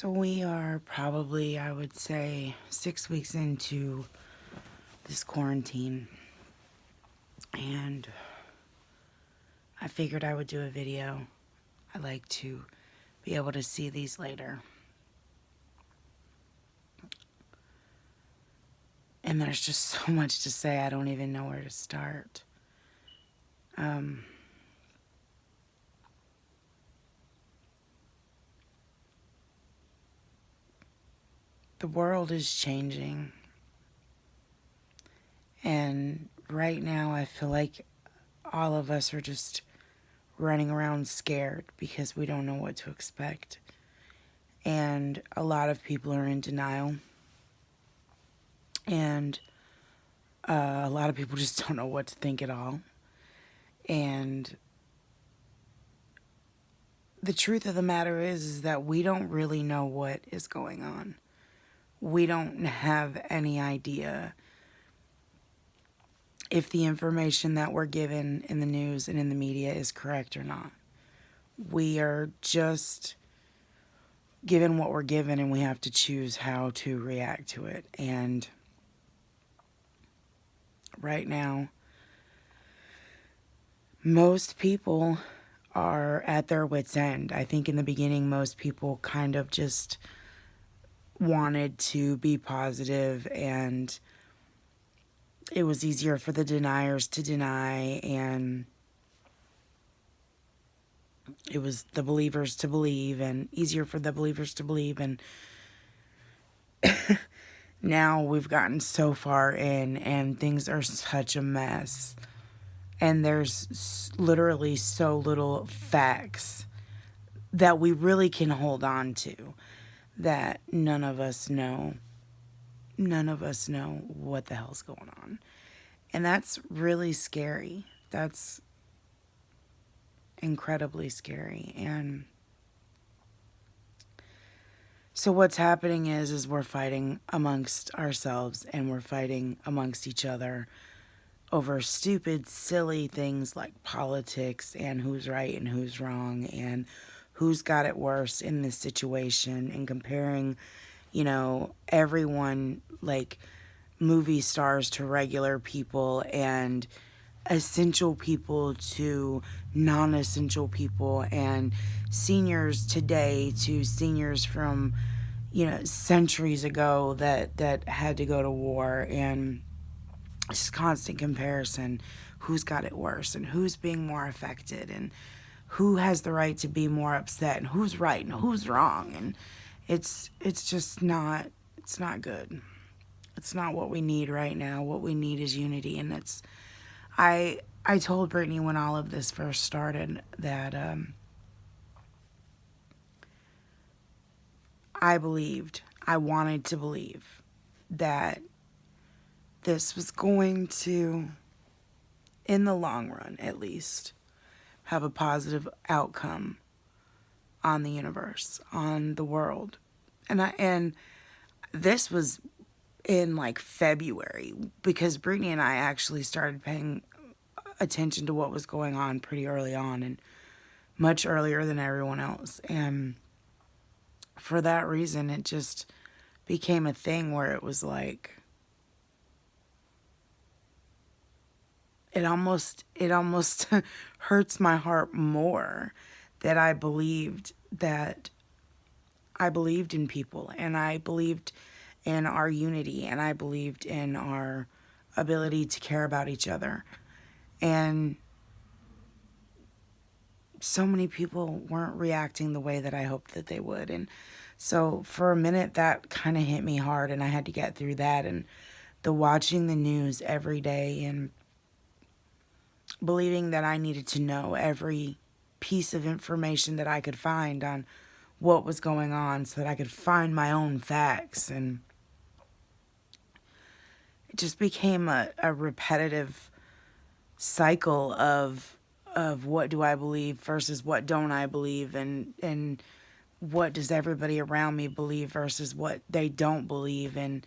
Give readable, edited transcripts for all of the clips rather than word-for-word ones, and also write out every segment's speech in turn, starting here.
So we are probably, I would say, 6 weeks into this quarantine, and I figured I would do a video. I like to be able to see these later. And there's just so much to say, I don't even know where to start. The world is changing, and right now I feel like all of us are just running around scared because we don't know what to expect. And a lot of people are in denial. And a lot of people just don't know what to think at all. And the truth of the matter is that we don't really know what is going on. We don't have any idea if the information that we're given in the news and in the media is correct or not. We are just given what we're given, and we have to choose how to react to it. And right now, most people are at their wits' end. I think in the beginning, most people kind of just wanted to be positive, and it was easier for the deniers to deny, and it was the believers to believe, and easier for the believers to believe. And now we've gotten so far in, and things are such a mess, and there's literally so little facts that we really can hold on to, that none of us know what the hell's going on. And that's really scary. That's incredibly scary. And so what's happening is we're fighting amongst ourselves, and we're fighting amongst each other over stupid, silly things like politics and who's right and who's wrong and who's got it worse in this situation, and comparing, everyone, like movie stars to regular people, and essential people to non-essential people, and seniors today to seniors from centuries ago that had to go to war. And just constant comparison, who's got it worse and who's being more affected, and who has the right to be more upset, and who's right and who's wrong. And it's just not, it's not good. It's not what we need right now. What we need is unity. And I told Brittany when all of this first started that I wanted to believe that this was going to, in the long run at least, have a positive outcome on the universe, on the world. And this was in like February, because Brittany and I actually started paying attention to what was going on pretty early on, and much earlier than everyone else. And for that reason, it just became a thing where it was like, it almost hurts my heart more that I believed in people, and I believed in our unity, and I believed in our ability to care about each other. And so many people weren't reacting the way that I hoped that they would. And so for a minute that kind of hit me hard, and I had to get through that, and the watching the news every day, and believing that I needed to know every piece of information that I could find on what was going on so that I could find my own facts. And it just became a repetitive cycle of what do I believe versus what don't I believe, and what does everybody around me believe versus what they don't believe, and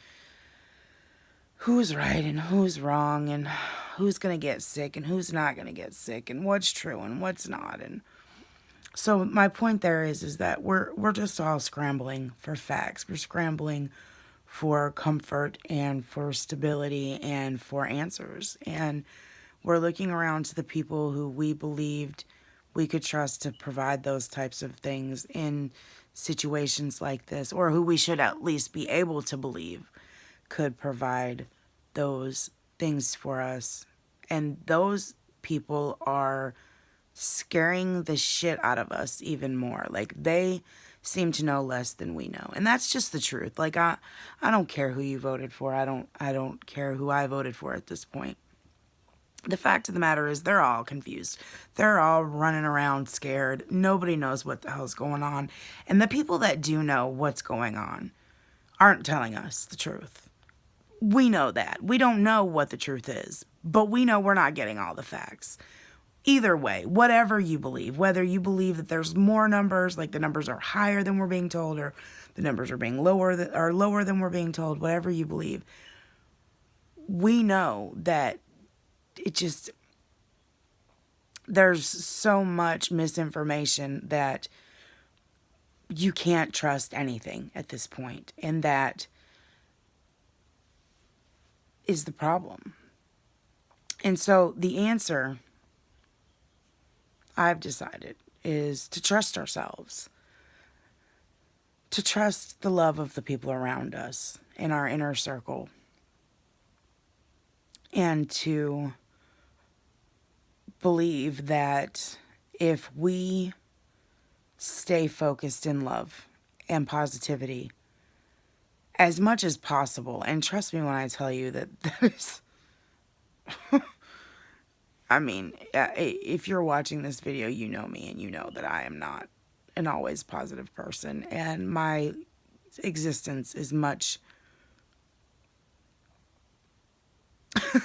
who's right and who's wrong, and who's going to get sick and who's not going to get sick, and what's true and what's not. And So my point there is that we're just all scrambling for facts. We're scrambling for comfort and for stability and for answers. And we're looking around to the people who we believed we could trust to provide those types of things in situations like this, or who we should at least be able to believe could provide those things for us. And those people are scaring the shit out of us even more. Like, they seem to know less than we know. And that's just the truth. Like, I don't care who you voted for. I don't care who I voted for at this point. The fact of the matter is they're all confused. They're all running around scared. Nobody knows what the hell's going on. And the people that do know what's going on aren't telling us the truth. We know that. We don't know what the truth is, but we know we're not getting all the facts. Either way, whatever you believe, whether you believe that there's more numbers, like the numbers are higher than we're being told, or the numbers are being lower than we're being told, whatever you believe, we know that there's so much misinformation that you can't trust anything at this point, and that is the problem. And so the answer, I've decided, is to trust ourselves, to trust the love of the people around us in our inner circle, and to believe that if we stay focused in love and positivity as much as possible, and trust me when I tell you that is, I mean, if you're watching this video, you know me and you know that I am not an always positive person, and my existence is much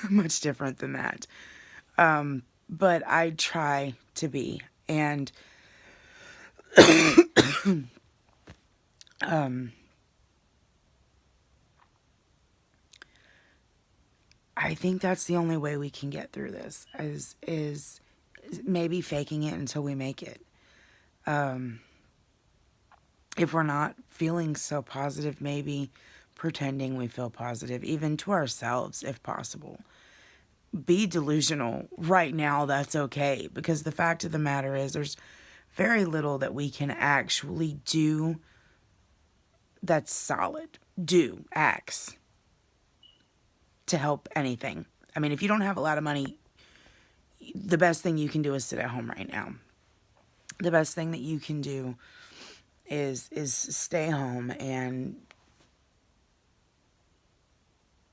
much different than that. But I try to be, and I think that's the only way we can get through this, is maybe faking it until we make it. If we're not feeling so positive, maybe pretending we feel positive, even to ourselves if possible. Be delusional right now, that's okay, because the fact of the matter is there's very little that we can actually do that's solid. Do acts to help anything. I mean, if you don't have a lot of money, the best thing you can do is sit at home right now. The best thing that you can do is stay home and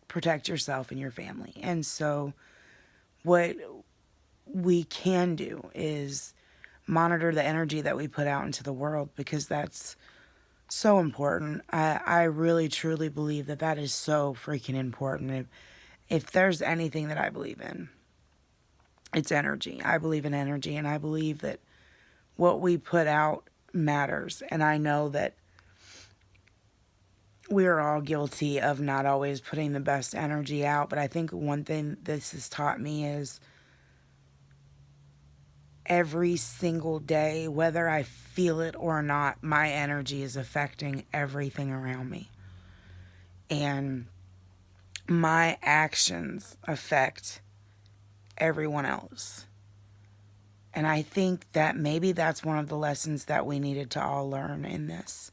protect yourself and your family. And so what we can do is monitor the energy that we put out into the world, because that's so important. I really truly believe that that is so freaking important. If there's anything that I believe in, it's energy. I believe in energy, and I believe that what we put out matters. And I know that we are all guilty of not always putting the best energy out, but I think one thing this has taught me is every single day, whether I feel it or not, my energy is affecting everything around me. And my actions affect everyone else. And I think that maybe that's one of the lessons that we needed to all learn in this,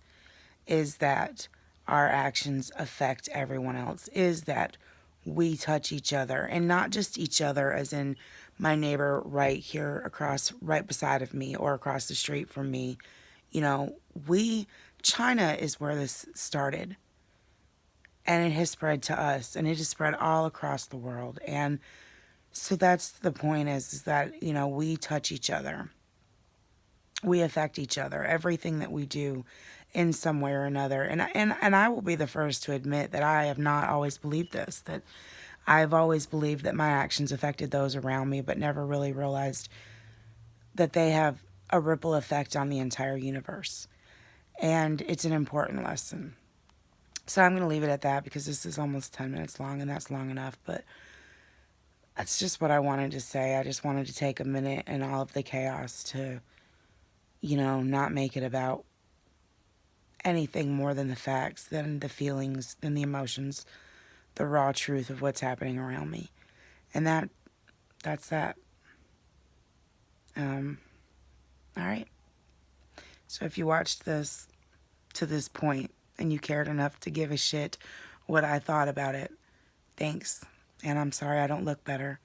is that our actions affect everyone else, is that we touch each other, and not just each other as in my neighbor right here across, right beside of me, or across the street from me. You know, China is where this started, and it has spread to us, and it has spread all across the world. And so that's the point, is that, you know, we touch each other. We affect each other. Everything that we do in some way or another. And I will be the first to admit that I have not always believed this, that I've always believed that my actions affected those around me, but never really realized that they have a ripple effect on the entire universe. And it's an important lesson. So I'm going to leave it at that, because this is almost 10 minutes long, and that's long enough. But that's just what I wanted to say. I just wanted to take a minute in all of the chaos to, not make it about anything more than the facts, than the feelings, than the emotions, the raw truth of what's happening around me. And that's that. All right. So if you watched this to this point and you cared enough to give a shit what I thought about it, thanks. And I'm sorry I don't look better.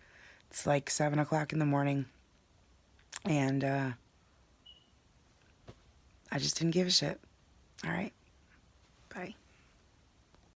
It's like 7 o'clock in the morning. And I just didn't give a shit. All right. Bye.